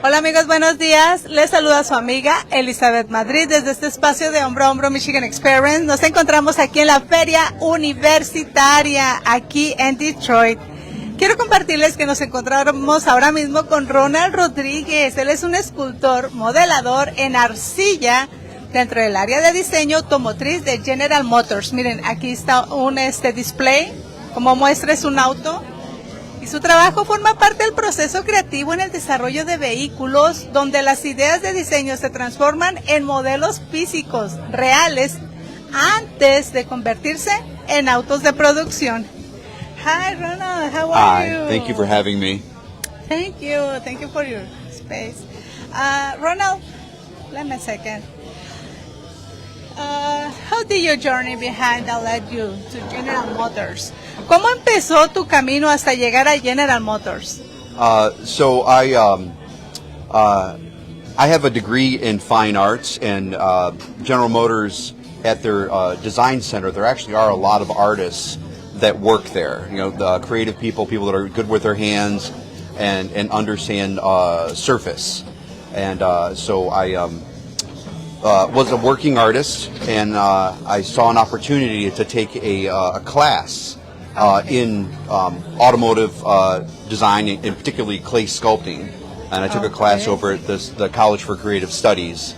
Hola amigos, buenos días. Les saluda su amiga Elizabeth Madrid desde este espacio de Hombro a Hombro Michigan Experience. Nos encontramos aquí en la Feria Universitaria, aquí en Detroit. Quiero compartirles que nos encontramos ahora mismo con Ronald Rodríguez. Él es un escultor, modelador en arcilla dentro del área de diseño automotriz de General Motors. Miren, aquí está un display, como muestra es un auto. Y su trabajo forma parte del proceso creativo en el desarrollo de vehículos, donde las ideas de diseño se transforman en modelos físicos reales antes de convertirse en autos de producción. Hi, Ronald. How are you? Hi. Thank you for having me. Thank you. Thank you for your space. Ronald, let me a second. How did your journey behind that led you to General Motors? ¿Cómo empezó tu camino hasta llegar a General Motors? So I have a degree in fine arts, and General Motors at their design center, there actually are a lot of artists that work there. You know, the creative people that are good with their hands and understand surface. And so I was a working artist, and I saw an opportunity to take a class in automotive design, and particularly clay sculpting. And I took a class over at the College for Creative Studies,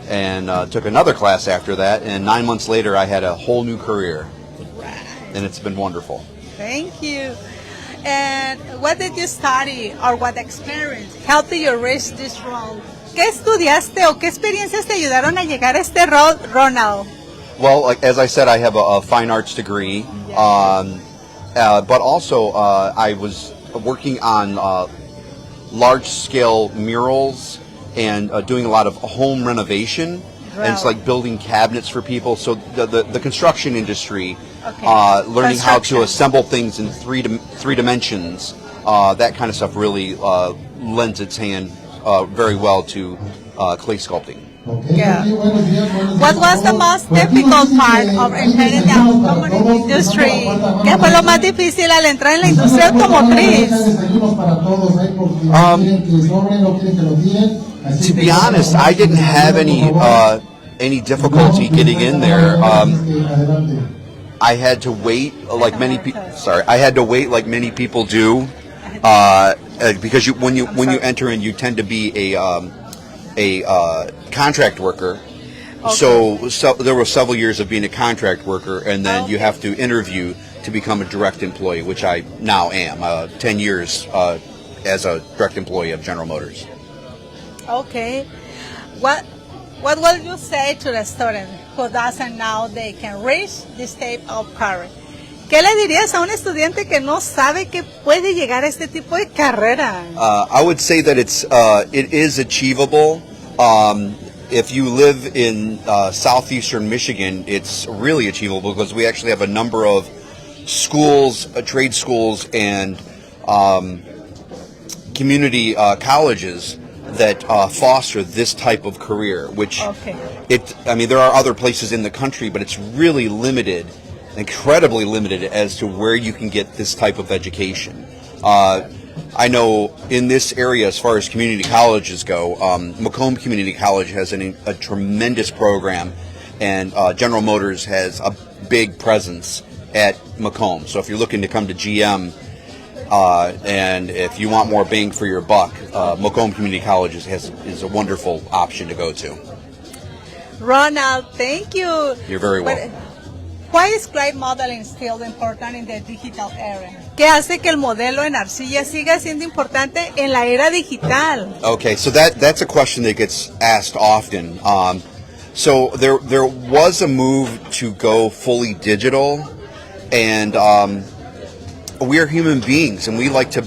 and took another class after that, and 9 months later I had a whole new career. Right. And it's been wonderful. Thank you. And what did you study, or what experience helped you reach this role? ¿Qué estudiaste o qué experiencias te ayudaron a llegar a este rol, Ronald? Well, like, as I said, I have a fine arts degree, but also I was working on large-scale murals and doing a lot of home renovation. Wow. And it's like building cabinets for people. So the construction industry, learning how to assemble things in three dimensions, that kind of stuff really lends its hand very well to clay sculpting. Yeah. What was the most difficult part of entering the automotive industry? ¿Qué fue lo más difícil al entrar en la industria automotriz? To be honest, I didn't have any difficulty getting in there. I had to wait like many people. I had to wait like many people do, because when you enter in, you tend to be a contract worker. Okay. So there were several years of being a contract worker, and then you have to interview to become a direct employee, which I now am. 10 years as a direct employee of General Motors. Okay. What will you say to the student who doesn't know they can reach this type of career? ¿Qué le dirías a un estudiante que no sabe que puede llegar a este tipo de carrera? I would say that it is achievable. If you live in southeastern Michigan, it's really achievable because we actually have a number of schools, trade schools, and community colleges that foster this type of career. Which there are other places in the country, but it's really limited. Incredibly limited as to where you can get this type of education. I know in this area, as far as community colleges go, Macomb Community College has a tremendous program, and General Motors has a big presence at Macomb. So if you're looking to come to GM, and if you want more bang for your buck, Macomb Community College is a wonderful option to go to. Ronald, thank you. You're very welcome. Why is clay modeling still important in the digital era? ¿Qué hace que el modelo en arcilla siga siendo importante en la era digital? Okay, so that's a question that gets asked often. So there was a move to go fully digital, and we are human beings, and we like to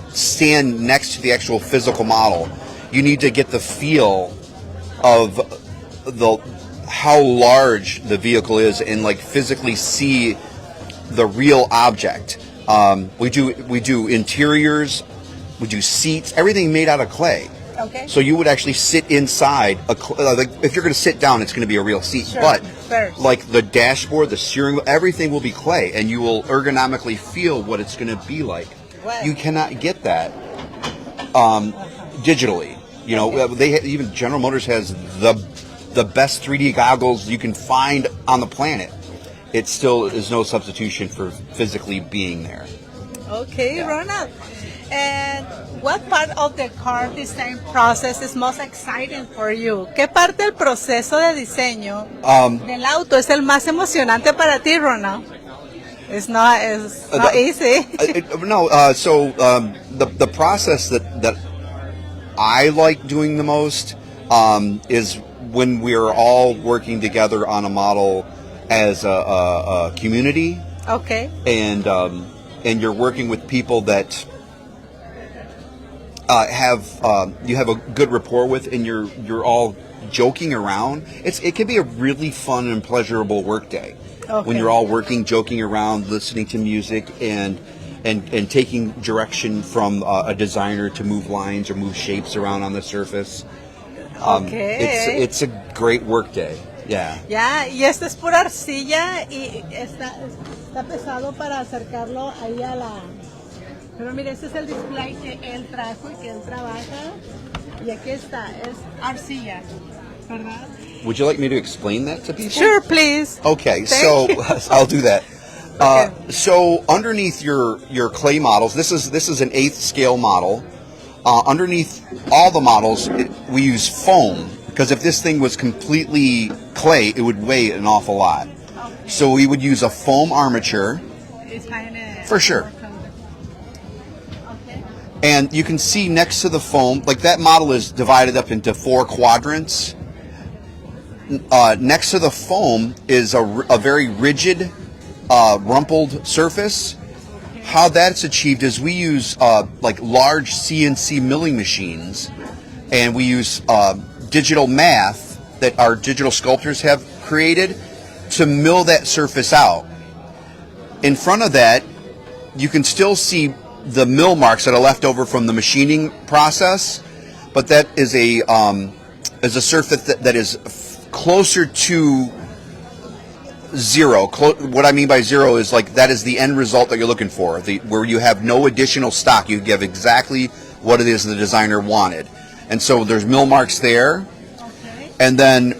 stand next to the actual physical model. You need to get the feel of how large the vehicle is, and like physically see the real object. We do interiors, we do seats, everything made out of clay. Okay. So you would actually sit inside like if you're going to sit down, it's going to be a real seat. Sure. But like the dashboard, the steering wheel, everything will be clay, and you will ergonomically feel what it's going to be like. Wow. You cannot get that digitally. You know, even General Motors has the best 3D goggles you can find on the planet. It still is no substitution for physically being there. Okay, Ronald. And what part of the car design process is most exciting for you? ¿Qué parte del proceso de diseño del auto es el más emocionante para ti, Ronald? It's not easy. The process that I like doing the most is when we're all working together on a model as a community. Okay. And you're working with people that you have a good rapport with, and you're all joking around. It can be a really fun and pleasurable work day. Okay. When you're all working, joking around, listening to music, and taking direction from a designer to move lines or move shapes around on the surface. Okay. It's a great work day. Yeah. Ya, y esta es pura arcilla y está pesado para acercarlo ahí a la... Pero mire, este es el display que él trajo y que él trabaja. Y aquí está, es arcilla, ¿verdad? Would you like me to explain that to people? Sure, please. Okay, Thank you. I'll do that. Okay. So underneath your clay models, this is an 8th scale model. Underneath all the models, we use foam, because if this thing was completely clay, it would weigh an awful lot. Okay. So we would use a foam armature. It's kind of... For sure. Okay. And you can see next to the foam, like that model is divided up into 4 quadrants. Next to the foam is a very rigid, rumpled surface. How that's achieved is we use like large CNC milling machines, and we use digital math that our digital sculptors have created to mill that surface out. In front of that, you can still see the mill marks that are left over from the machining process, but that is a surface that is closer to zero. What I mean by zero is like that is the end result that you're looking for, where you have no additional stock. You give exactly what it is the designer wanted. And so there's mill marks there. Okay. And then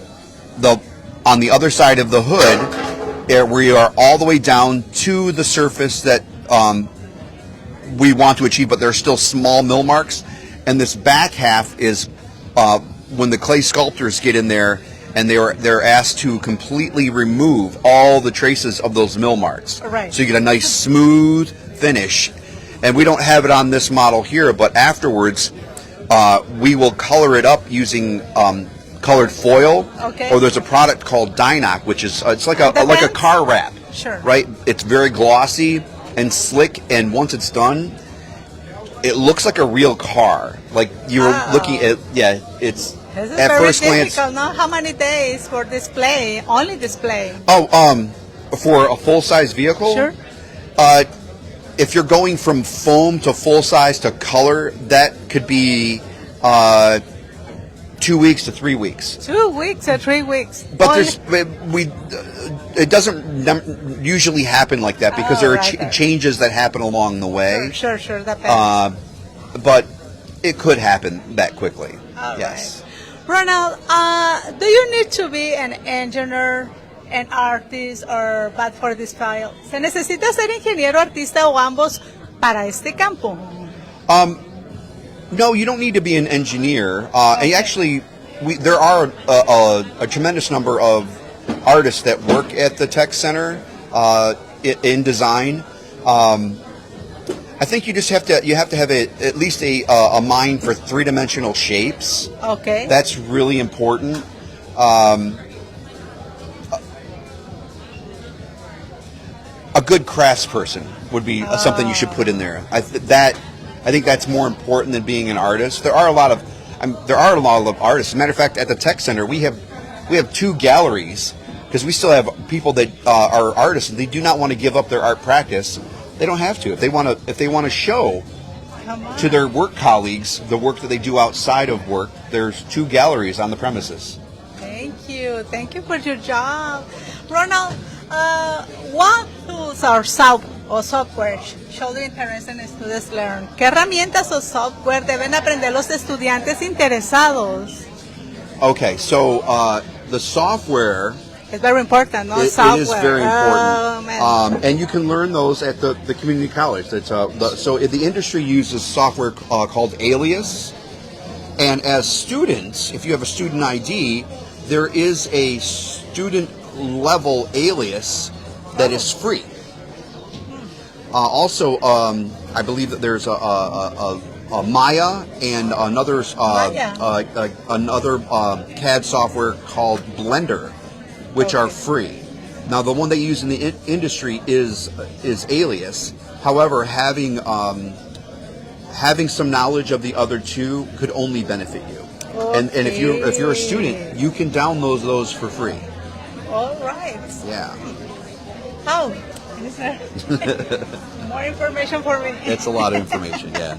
on the other side of the hood, we are all the way down to the surface that we want to achieve, but there are still small mill marks. And this back half is when the clay sculptors get in there, and they're asked to completely remove all the traces of those mill marks. Right. So you get a nice smooth finish. And we don't have it on this model here, but afterwards we will color it up using colored foil. Okay. Or there's a product called Dynoc, which is it's like a car wrap. Sure. Right? It's very glossy and slick, and once it's done, it looks like a real car. Like you were looking at, it's This is at very first glance. difficult, no? How many days for display? Only display. For a full-size vehicle? Sure. If you're going from foam to full-size to color, that could be 2 weeks to 3 weeks. 2 weeks or 3 weeks. But it doesn't usually happen like that, because there are changes that happen along the way. Sure, depends. But it could happen that quickly. All yes. Right. Ronald, do you need to be an engineer, an artist, or but for this file? ¿Se necesita ser ingeniero, artista o ambos para este campo? No, you don't need to be an engineer. And actually, there are a tremendous number of artists that work at the tech center in design. I think you just have to have at least a mind for 3-dimensional shapes. Okay. That's really important. A good craftsperson would be something you should put in there. I think that's more important than being an artist. There are a lot of artists. As a matter of fact, at the tech center, we have 2 galleries, because we still have people that are artists and they do not want to give up their art practice. They don't have to. If they want to show to their work colleagues the work that they do outside of work, there's 2 galleries on the premises. Thank you for your job, Ronald. What tools are o software should the interested students learn? ¿Qué herramientas o software deben aprender los estudiantes interesados? Okay, so the software It's very important, no? it Software. is very important, Oh, man. and you can learn those at the community college. So the industry uses software called Alias, and as students, if you have a student ID, there is a student level Alias that is free. Also, I believe that there's a Maya and another CAD software called Blender, which are free. Now, the one they use in the industry is Alias. However, having some knowledge of the other two could only benefit you. Okay. And if you're a student, you can download those for free. All right. Yeah. How? Is there more information for me? It's a lot of information, yeah.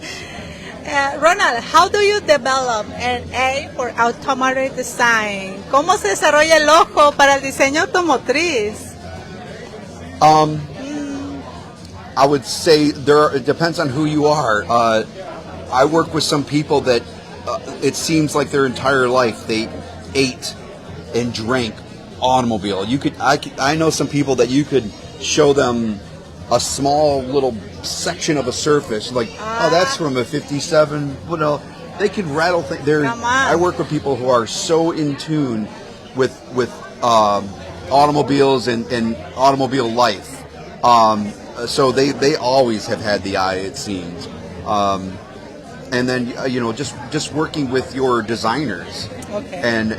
Ronald, how do you develop an A for automotive design? ¿Cómo se desarrolla el ojo para el diseño automotriz? I would say it depends on who you are. I work with some people that it seems like their entire life they ate and drank automobile. I know some people that you could show them a small little section of a surface, like, oh, that's from a 57. Well, they could rattle things. I work with people who are so in tune with automobiles and automobile life. So they always have had the eye, it seems. And then just working with your designers, Okay. and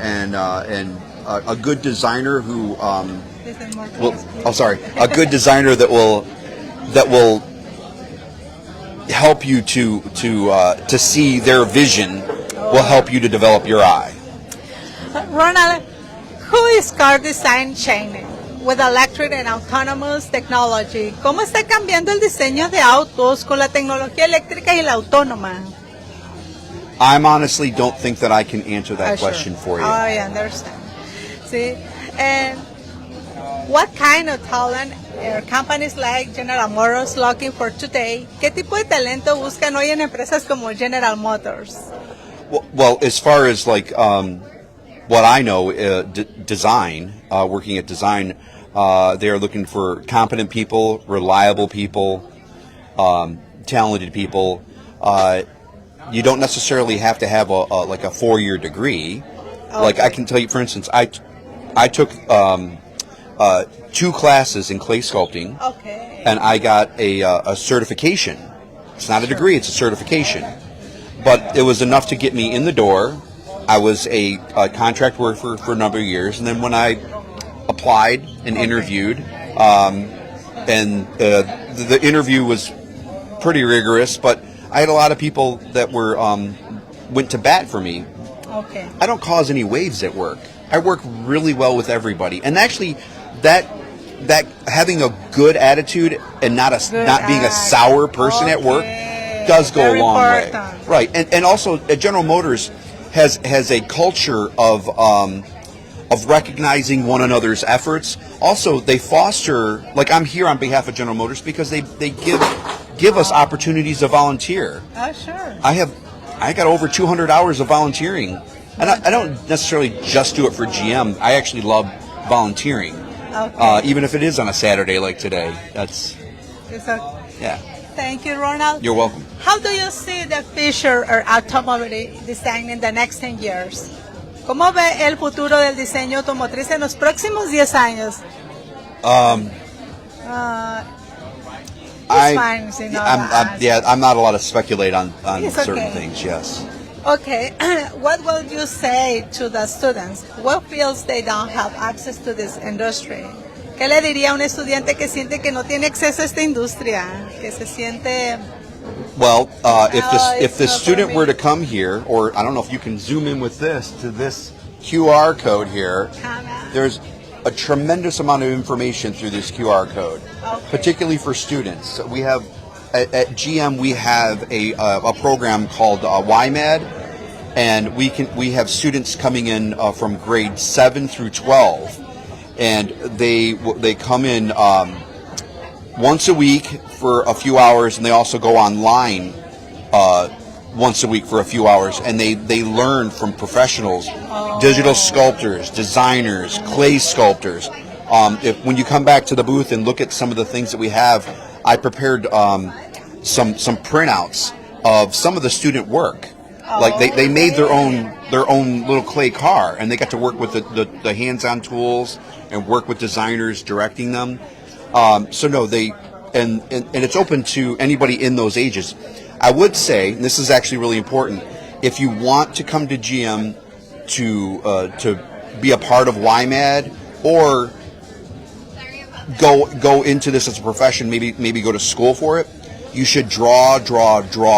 a good designer who a good designer that will help you to see their vision, will help you to develop your eye. Ronald, who is car design changing with electric and autonomous technology? ¿Cómo está cambiando el diseño de autos con la tecnología eléctrica y la autónoma? I honestly don't think that I can answer that question for you. I understand. See, and what kind of talent are companies like General Motors looking for today? ¿Qué tipo de talento buscan hoy en empresas como General Motors? Well, as far as like what I know, design, working at design, they are looking for competent people, reliable people, talented people. You don't necessarily have to have a 4-year degree. Okay. Like I can tell you, for instance, I took 2 classes in clay sculpting, Okay. and I got a certification. It's not a degree; it's a certification. But it was enough to get me in the door. I was a contract worker for a number of years, and then when I applied and interviewed, and the interview was pretty rigorous, but I had a lot of people that were went to bat for me. Okay. I don't cause any waves at work. I work really well with everybody, and actually, that having a good attitude and not being a sour person at work does go a long way. Right, and also General Motors has a culture of recognizing one another's efforts. Also, they foster, like I'm here on behalf of General Motors because they give us opportunities to volunteer. Oh, sure. I got over 200 hours of volunteering, and I don't necessarily just do it for GM. I actually love volunteering, even if it is on a Saturday like today. Yeah. Thank you, Ronald. You're welcome. How do you see the future of automotive design in the next 10 years? ¿Cómo ve el futuro del diseño automotriz en los próximos 10 años? I'm not allowed to speculate on certain okay. things. Yes. Okay, what will you say to the students? What feels they don't have access to this industry? ¿Qué le diría a un estudiante que siente que no tiene acceso a esta industria? Que se siente... Well, if the student were to come here, or I don't know if you can zoom in with this to this QR code here, there's a tremendous amount of information through this QR code, particularly for students. We have at GM we have a program called YMAD, and we have students coming in from grade 7 through 12, and they come in once a week for a few hours, and they also go online once a week for a few hours, and they learn from professionals, digital sculptors, designers, clay sculptors. When you come back to the booth and look at some of the things that we have, I prepared some printouts of some of the student work. Like they made their own little clay car, and they got to work with the hands-on tools and work with designers directing them. So no, and it's open to anybody in those ages. I would say, and this is actually really important, if you want to come to GM to be a part of YMAD or go into this as a profession, maybe go to school for it, you should draw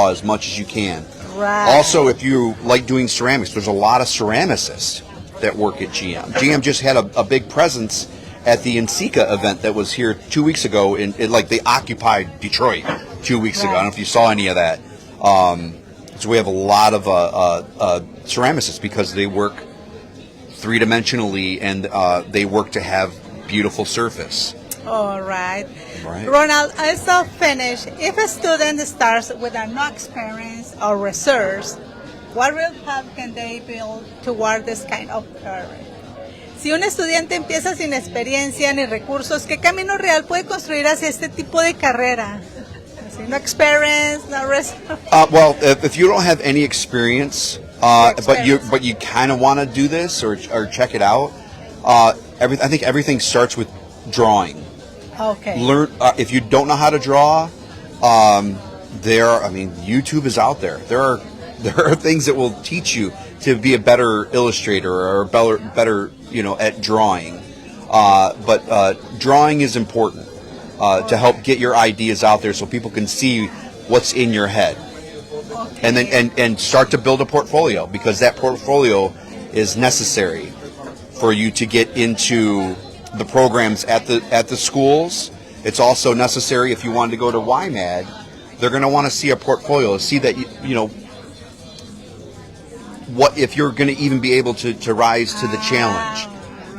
as much as you can. Right. Also, if you like doing ceramics, there's a lot of ceramicists that work at GM. GM just had a big presence at the NCECA event that was here 2 weeks ago. They occupied Detroit 2 weeks ago. I don't know if you saw any of that. So we have a lot of ceramicists because they work three-dimensionally and they work to have beautiful surface. All right. Ronald, also finish. If a student starts with no experience or research, what real path can they build toward this kind of career? Si un estudiante empieza sin experiencia ni recursos, ¿qué camino real puede construir hacia este tipo de carrera? No experience, no research. Well, if you don't have any experience, but you kind of want to do this or check it out, I think everything starts with drawing. Okay. Learn if you don't know how to draw. YouTube is out there. There are things that will teach you to be a better illustrator or better at drawing. But drawing is important to help get your ideas out there so people can see what's in your head. Okay. And then and start to build a portfolio, because that portfolio is necessary for you to get into the programs at the schools. It's also necessary if you want to go to YMAD. They're going to want to see a portfolio, see that what if you're going to even be able to rise to the challenge.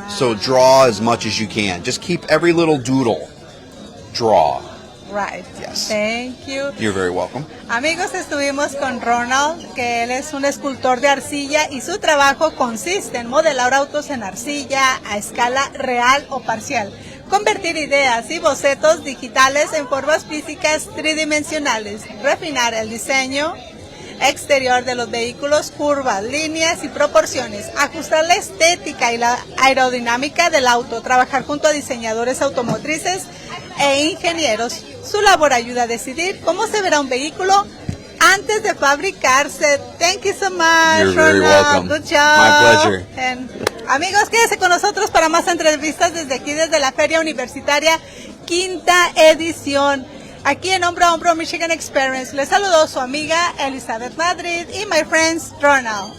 So draw as much as you can. Just keep every little doodle. Draw. Right. Yes. Thank you. You're very welcome. Amigos, estuvimos con Ronald, que él es un escultor de arcilla y su trabajo consiste en modelar autos en arcilla a escala real o parcial, convertir ideas y bocetos digitales en formas físicas tridimensionales, refinar el diseño exterior de los vehículos, curvas, líneas y proporciones, ajustar la estética y la aerodinámica del auto, trabajar junto a diseñadores automotrices e ingenieros. Su labor ayuda a decidir cómo se verá un vehículo antes de fabricarse. Thank you so much, You're very Ronald. welcome. Good job. My pleasure. And, amigos, quédense con nosotros para más entrevistas desde aquí, desde la Feria Universitaria, quinta edición. Aquí en Hombro a Hombro Michigan Experience. Les saludó su amiga Elizabeth Madrid y my friends Ronald.